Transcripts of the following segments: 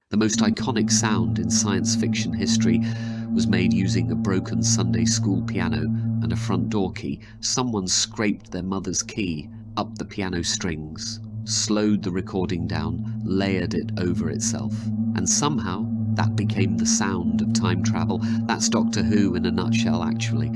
The most iconic sound in science fiction history was made using a broken Sunday school piano and a front door key. Someone scraped their mother's key up the piano strings, slowed the recording down, layered it over itself, and somehow that became the sound of time travel. That's Doctor Who in a nutshell, actually.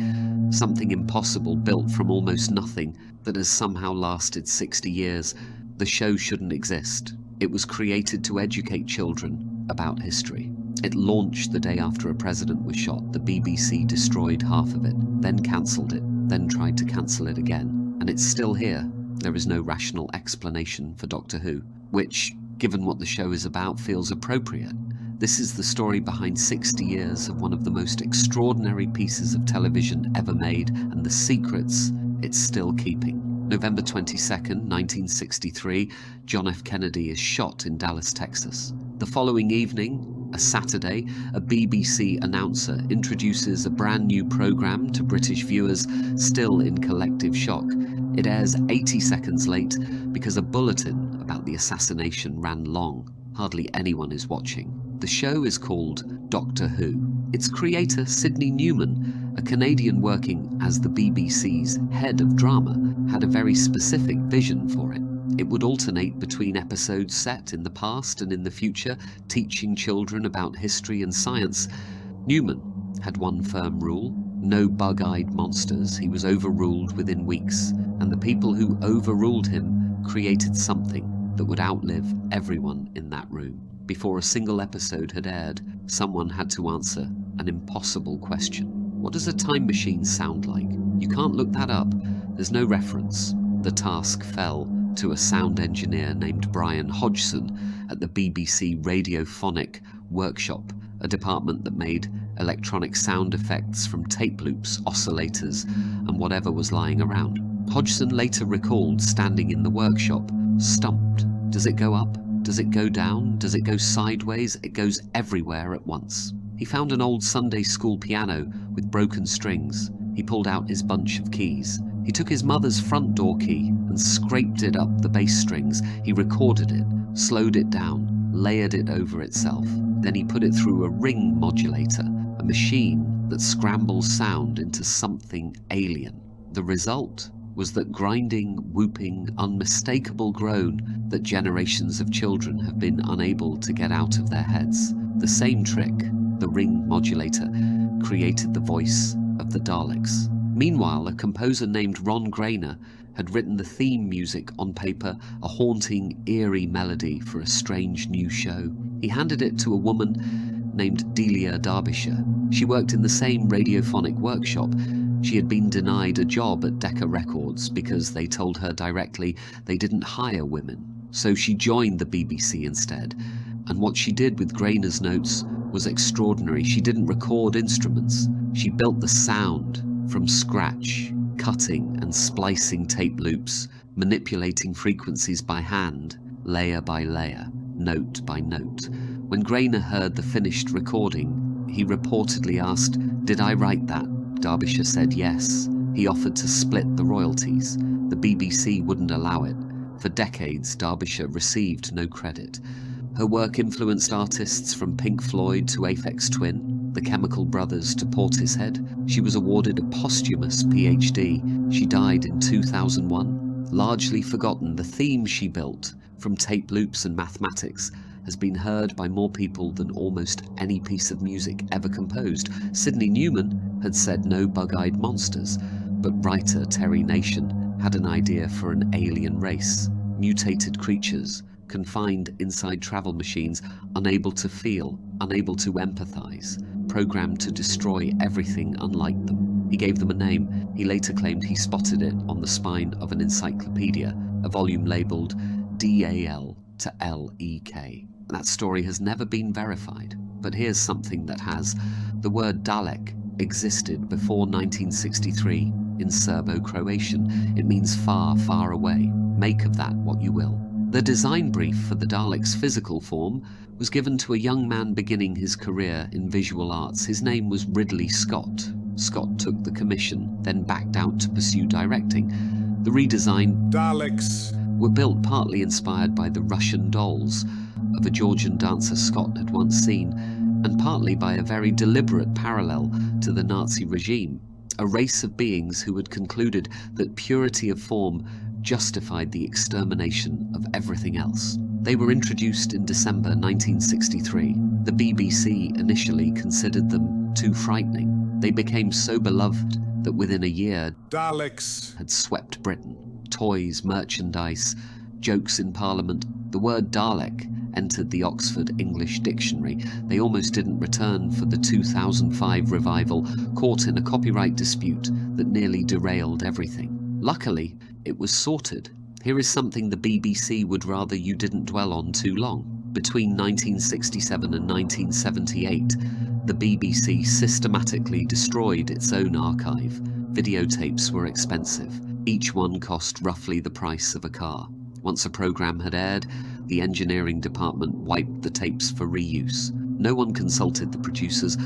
Something impossible built from almost nothing that has somehow lasted 60 years. The show shouldn't exist. It was created to educate children about history. It launched the day after a president was shot. The BBC destroyed half of it, then cancelled it, then tried to cancel it again. And it's still here. There is no rational explanation for Doctor Who, which, given what the show is about, feels appropriate. This is the story behind 60 years of one of the most extraordinary pieces of television ever made, and the secrets it's still keeping. November 22nd, 1963, John F. Kennedy is shot in Dallas, Texas. The following evening, a Saturday, a BBC announcer introduces a brand new programme to British viewers still in collective shock. It airs 80 seconds late because a bulletin about the assassination ran long. Hardly anyone is watching. The show is called Doctor Who. Its creator, Sidney Newman, a Canadian working as the BBC's head of drama, had a very specific vision for it. It would alternate between episodes set in the past and in the future, teaching children about history and science. Newman had one firm rule: no bug-eyed monsters. He was overruled within weeks, and the people who overruled him created something that would outlive everyone in that room. Before a single episode had aired, someone had to answer an impossible question. What does a time machine sound like? You can't look that up. There's no reference. The task fell to a sound engineer named Brian Hodgson at the BBC Radiophonic Workshop, a department that made electronic sound effects from tape loops, oscillators, and whatever was lying around. Hodgson later recalled standing in the workshop, stumped. Does it go up? Does it go down? Does it go sideways? It goes everywhere at once. He found an old Sunday school piano with broken strings. He pulled out his bunch of keys. He took his mother's front door key and scraped it up the bass strings. He recorded it, slowed it down, layered it over itself. Then he put it through a ring modulator, a machine that scrambles sound into something alien. The result was that grinding, whooping, unmistakable groan that generations of children have been unable to get out of their heads. The same trick, the ring modulator, created the voice of the Daleks. Meanwhile, a composer named Ron Grainer had written the theme music on paper, a haunting, eerie melody for a strange new show. He handed it to a woman named Delia Derbyshire. She worked in the same radiophonic workshop. She had been denied a job at Decca Records because they told her directly they didn't hire women. So she joined the BBC instead. And what she did with Grainer's notes was extraordinary. She didn't record instruments. She built the sound from scratch, cutting and splicing tape loops, manipulating frequencies by hand, layer by layer, note by note. When Grainer heard the finished recording, he reportedly asked, "Did I write that?" Derbyshire said yes. He offered to split the royalties. The BBC wouldn't allow it. For decades, Derbyshire received no credit. Her work influenced artists from Pink Floyd to Aphex Twin, the Chemical Brothers to Portishead. She was awarded a posthumous PhD. She died in 2001. Largely forgotten, the theme she built from tape loops and mathematics has been heard by more people than almost any piece of music ever composed. Sidney Newman had said no bug-eyed monsters, but writer Terry Nation had an idea for an alien race, mutated creatures, confined inside travel machines, unable to feel, unable to empathize, programmed to destroy everything unlike them. He gave them a name. He later claimed he spotted it on the spine of an encyclopedia, a volume labelled DAL to LEK. That story has never been verified, but here's something that has. The word Dalek existed before 1963 in Serbo-Croatian. It means far, far away. Make of that what you will. The design brief for the Daleks' physical form was given to a young man beginning his career in visual arts. His name was Ridley Scott. Scott took the commission, then backed out to pursue directing. The redesigned Daleks were built partly inspired by the Russian dolls, of a Georgian dancer Scott had once seen, and partly by a very deliberate parallel to the Nazi regime, a race of beings who had concluded that purity of form justified the extermination of everything else. They were introduced in December 1963. The BBC initially considered them too frightening. They became so beloved that within a year, Daleks had swept Britain. Toys, merchandise, jokes in Parliament. The word Dalek entered the Oxford English Dictionary. They almost didn't return for the 2005 revival, caught in a copyright dispute that nearly derailed everything. Luckily, it was sorted. Here is something the BBC would rather you didn't dwell on too long. Between 1967 and 1978, the BBC systematically destroyed its own archive. Videotapes were expensive. Each one cost roughly the price of a car. Once a programme had aired, the engineering department wiped the tapes for reuse. No one consulted the producers.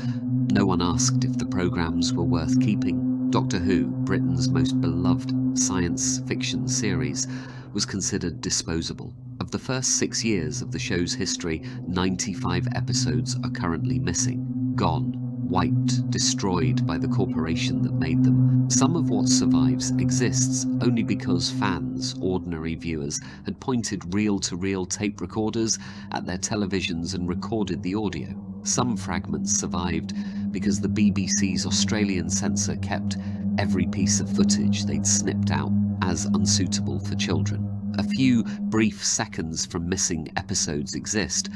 No one asked if the programmes were worth keeping. Doctor Who, Britain's most beloved science fiction series, was considered disposable. Of the first 6 years of the show's history, 95 episodes are currently missing. Gone, wiped, destroyed by the corporation that made them. Some of what survives exists only because fans, ordinary viewers, had pointed reel-to-reel tape recorders at their televisions and recorded the audio. Some fragments survived because the BBC's Australian censor kept every piece of footage they'd snipped out as unsuitable for children. A few brief seconds from missing episodes exist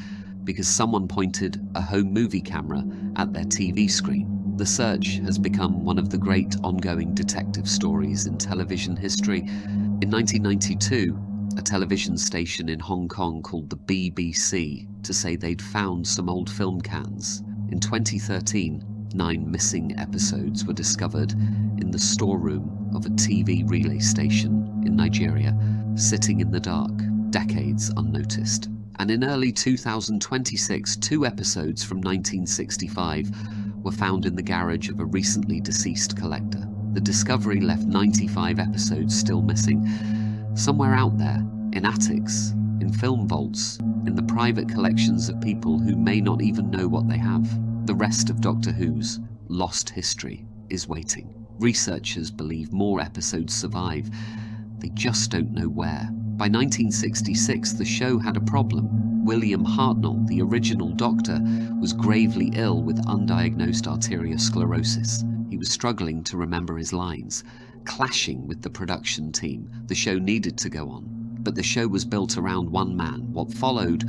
because someone pointed a home movie camera at their TV screen. The search has become one of the great ongoing detective stories in television history. In 1992, a television station in Hong Kong called the BBC to say they'd found some old film cans. In 2013, 9 missing episodes were discovered in the storeroom of a TV relay station in Nigeria, sitting in the dark, decades unnoticed. And in early 2026, 2 episodes from 1965 were found in the garage of a recently deceased collector. The discovery left 95 episodes still missing, somewhere out there, in attics, in film vaults, in the private collections of people who may not even know what they have. The rest of Doctor Who's lost history is waiting. Researchers believe more episodes survive. They just don't know where. By 1966, the show had a problem. William Hartnell, the original Doctor, was gravely ill with undiagnosed arteriosclerosis. He was struggling to remember his lines, clashing with the production team. The show needed to go on, but the show was built around one man. What followed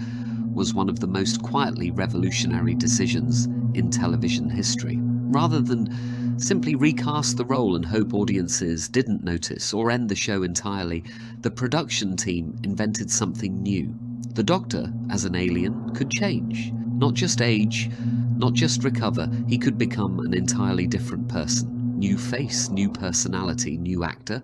was one of the most quietly revolutionary decisions in television history. Rather than simply recast the role and hope audiences didn't notice or end the show entirely, the production team invented something new. The Doctor, as an alien, could change. Not just age, not just recover, he could become an entirely different person. New face, new personality, new actor,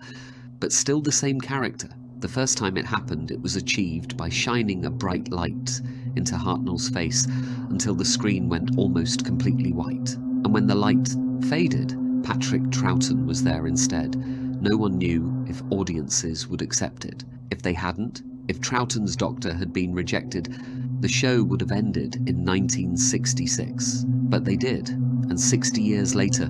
but still the same character. The first time it happened, it was achieved by shining a bright light into Hartnell's face until the screen went almost completely white. And when the light faded, Patrick Troughton was there instead. No one knew if audiences would accept it. If they hadn't, if Troughton's Doctor had been rejected, the show would have ended in 1966. But they did, and 60 years later,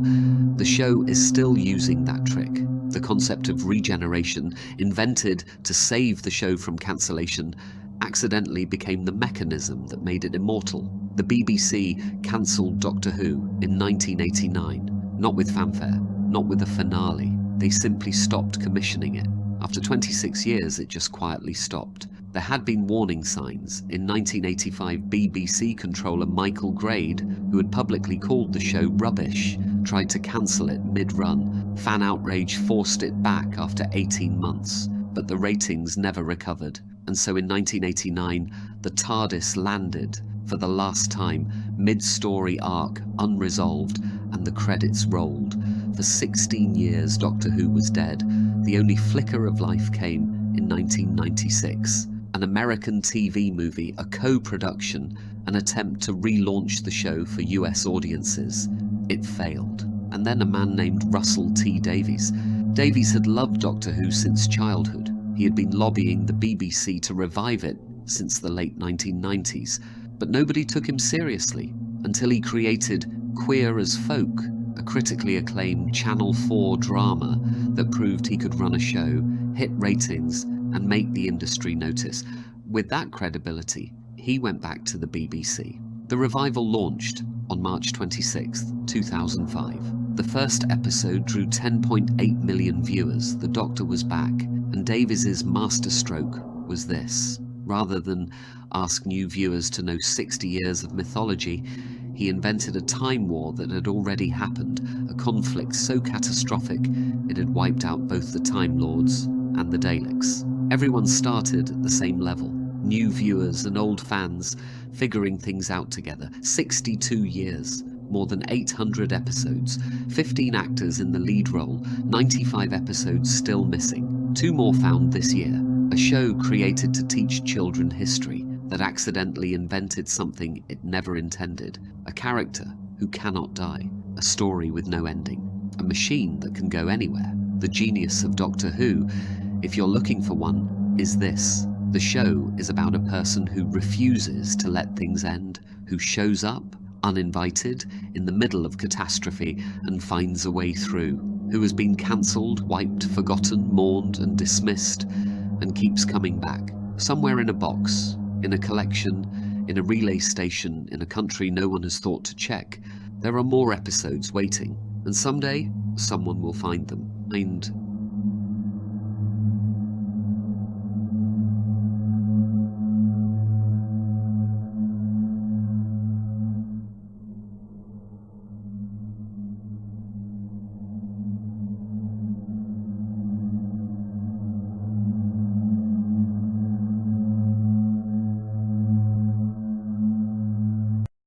the show is still using that trick. The concept of regeneration, invented to save the show from cancellation, accidentally became the mechanism that made it immortal. The BBC cancelled Doctor Who in 1989, not with fanfare, not with a finale. They simply stopped commissioning it. After 26 years, it just quietly stopped. There had been warning signs. In 1985, BBC controller Michael Grade, who had publicly called the show rubbish, tried to cancel it mid-run. Fan outrage forced it back after 18 months, but the ratings never recovered. And so in 1989, the TARDIS landed for the last time, mid-story arc unresolved, and the credits rolled. For 16 years, Doctor Who was dead. The only flicker of life came in 1996. An American TV movie, a co-production, an attempt to relaunch the show for US audiences. It failed. And then a man named Russell T Davies. Davies had loved Doctor Who since childhood. He had been lobbying the BBC to revive it since the late 1990s, but nobody took him seriously until he created Queer as Folk, a critically acclaimed Channel 4 drama that proved he could run a show, hit ratings, and make the industry notice. With that credibility, he went back to the BBC. The revival launched on March 26, 2005. The first episode drew 10.8 million viewers. The Doctor was back, and Davies's masterstroke was this. Rather than ask new viewers to know 60 years of mythology, he invented a time war that had already happened, a conflict so catastrophic it had wiped out both the Time Lords and the Daleks. Everyone started at the same level, new viewers and old fans figuring things out together. 62 years, more than 800 episodes, 15 actors in the lead role, 95 episodes still missing. 2 more found this year. A show created to teach children history that accidentally invented something it never intended. A character who cannot die. A story with no ending. A machine that can go anywhere. The genius of Doctor Who, if you're looking for one, is this. The show is about a person who refuses to let things end, who shows up, uninvited, in the middle of catastrophe and finds a way through, who has been cancelled, wiped, forgotten, mourned and dismissed, and keeps coming back. Somewhere in a box, in a collection, in a relay station, in a country no one has thought to check, there are more episodes waiting, and someday someone will find them. Find